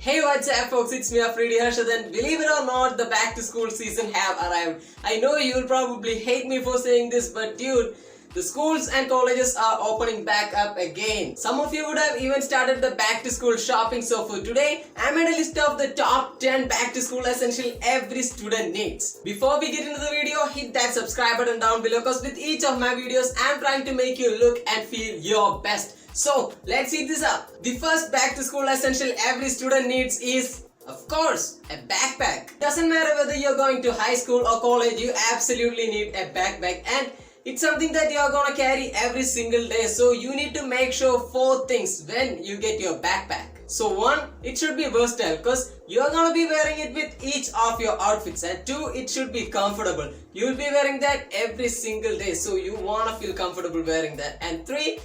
Hey, what's up folks, it's me Afridi Harshad and believe it or not, the back to school season have arrived. I know you'll probably hate me for saying this, but dude, the schools and colleges are opening back up again. Some of you would have even started the back to school shopping, so for today, I made a list of the top 10 back to school essential every student needs. Before we get into the video, hit that subscribe button down below because with each of my videos, I'm trying to make you look and feel your best. So let's eat this up. The first back to school essential every student needs is, of course, a backpack. Doesn't matter whether you're going to high school or college, you absolutely need a backpack, and it's something that you're gonna carry every single day. So you need to make sure 4 things when you get your backpack. So 1, it should be versatile because you're gonna be wearing it with each of your outfits, and 2, it should be comfortable. You'll be wearing that every single day, so you wanna feel comfortable wearing that. And 3,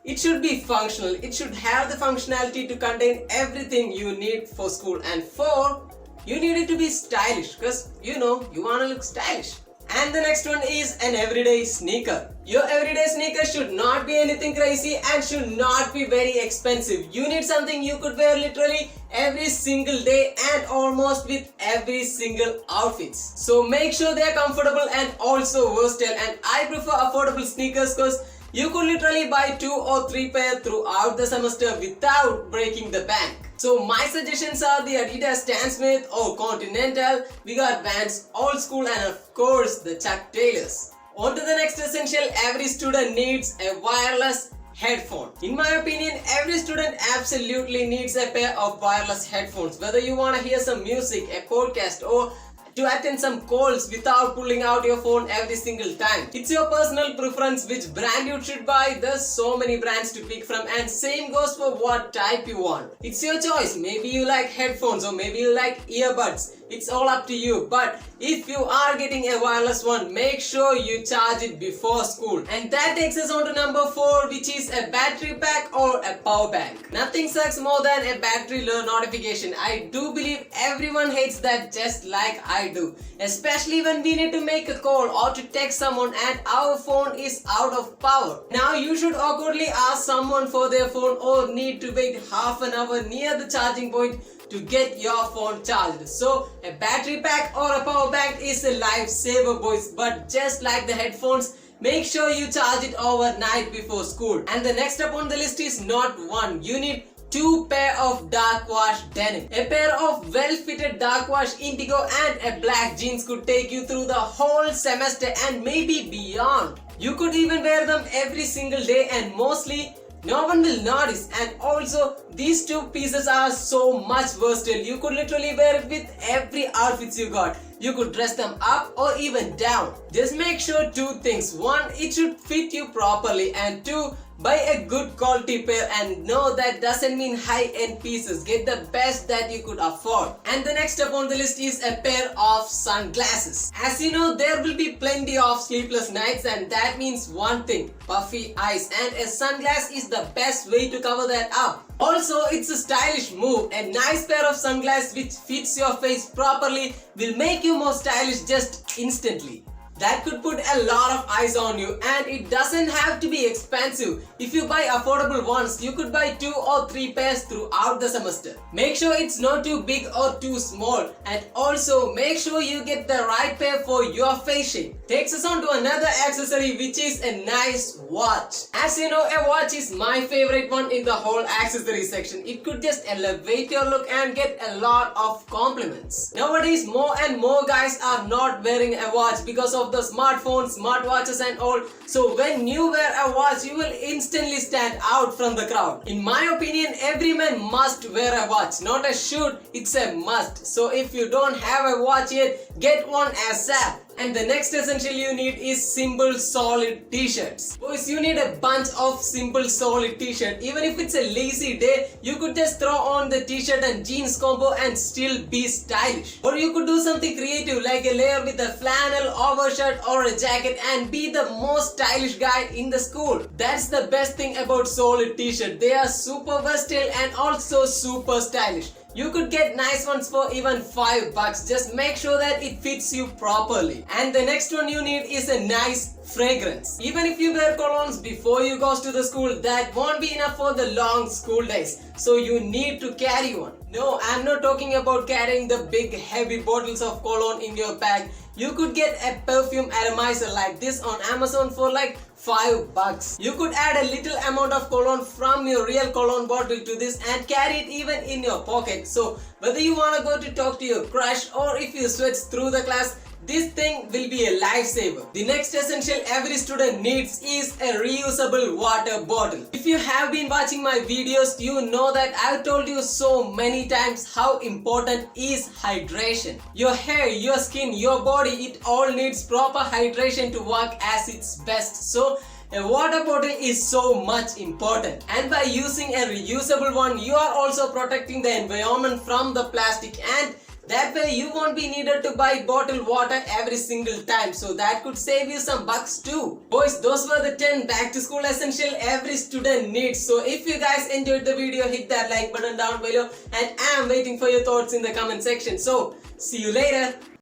it should be functional. It should have the functionality to contain everything you need for school. And 4, you need it to be stylish because you want to look stylish. And the next one is an everyday sneaker. Your everyday sneaker should not be anything crazy and should not be very expensive. You need something you could wear literally every single day and almost with every single outfits. So make sure they're comfortable and also versatile. And I prefer affordable sneakers because you could literally buy 2 or 3 pair throughout the semester without breaking the bank. So my suggestions are the Adidas Stan Smith or Continental, we got Vans Old School, and of course the Chuck Taylors. On to the next essential every student needs, a wireless headphone. In my opinion, every student absolutely needs a pair of wireless headphones. Whether you want to hear some music, a podcast, or to attend some calls without pulling out your phone every single time. It's your personal preference which brand you should buy. There's so many brands to pick from, and same goes for what type you want. It's your choice. Maybe you like headphones or maybe you like earbuds. It's all up to you. But if you are getting a wireless one, make sure you charge it before school. And that takes us on to number 4, which is a battery pack or a power bank. Nothing sucks more than a battery low notification. I do believe everyone hates that just like I do. Especially when we need to make a call or to text someone and our phone is out of power. Now you should awkwardly ask someone for their phone or need to wait half an hour near the charging point to get your phone charged. So a battery pack or a power bank is a lifesaver, boys. But just like the headphones, make sure you charge it overnight before school. And the next up on the list is not 1. You need 2 pair of dark wash denim. A pair of well fitted dark wash indigo and a black jeans could take you through the whole semester and maybe beyond. You could even wear them every single day and mostly no one will notice. And also these 2 pieces are so much versatile. You could literally wear it with every outfit you got. You could dress them up or even down. Just make sure 2 things. 1, it should fit you properly, and 2, buy a good quality pair. And no, that doesn't mean high-end pieces. Get the best that you could afford. And the next up on the list is a pair of sunglasses. As you know, there will be plenty of sleepless nights, and that means one thing: puffy eyes. And a sunglass is the best way to cover that up. Also, it's a stylish move. A nice pair of sunglasses which fits your face properly will make you more stylish just instantly. That could put a lot of eyes on you, and it doesn't have to be expensive. If you buy affordable ones, you could buy 2 or 3 pairs throughout the semester. Make sure it's not too big or too small, and also make sure you get the right pair for your face shape. Takes us on to another accessory, which is a nice watch. As you know, a watch is my favorite one in the whole accessory section. It could just elevate your look and get a lot of compliments. Nowadays, more and more guys are not wearing a watch because of the smartphones, smartwatches and all. So when you wear a watch, you will instantly stand out from the crowd. In my opinion, every man must wear a watch, not a should, it's a must. So if you don't have a watch yet, get one ASAP. And the next essential you need is simple solid t-shirts. Boys, you need a bunch of simple solid t-shirt. Even if it's a lazy day, you could just throw on the t-shirt and jeans combo and still be stylish. Or you could do something creative like a layer with a flannel overshirt or a jacket and be the most stylish guy in the school. That's the best thing about solid t-shirt. They are super versatile and also super stylish. You could get nice ones for even $5. Just make sure that it fits you properly. And the next one you need is a nice fragrance. Even if you wear colognes before you go to the school, that won't be enough for the long school days. So you need to carry one. No, I'm not talking about carrying the big heavy bottles of cologne in your bag. You could get a perfume atomizer like this on Amazon for like $5. You could add a little amount of cologne from your real cologne bottle to this and carry it even in your pocket. So whether you want to go to talk to your crush or if you sweat through the class, this thing will be a lifesaver. The next essential every student needs is a reusable water bottle. If you have been watching my videos, you know that I've told you so many times how important is hydration. Your hair, your skin, your body, it all needs proper hydration to work as its best. So a water bottle is so much important, and by using a reusable one, you are also protecting the environment from the plastic, and that way you won't be needed to buy bottled water every single time. So that could save you some bucks too. Boys, those were the 10 back to school essential every student needs. So if you guys enjoyed the video, hit that like button down below, and I'm waiting for your thoughts in the comment section. So see you later.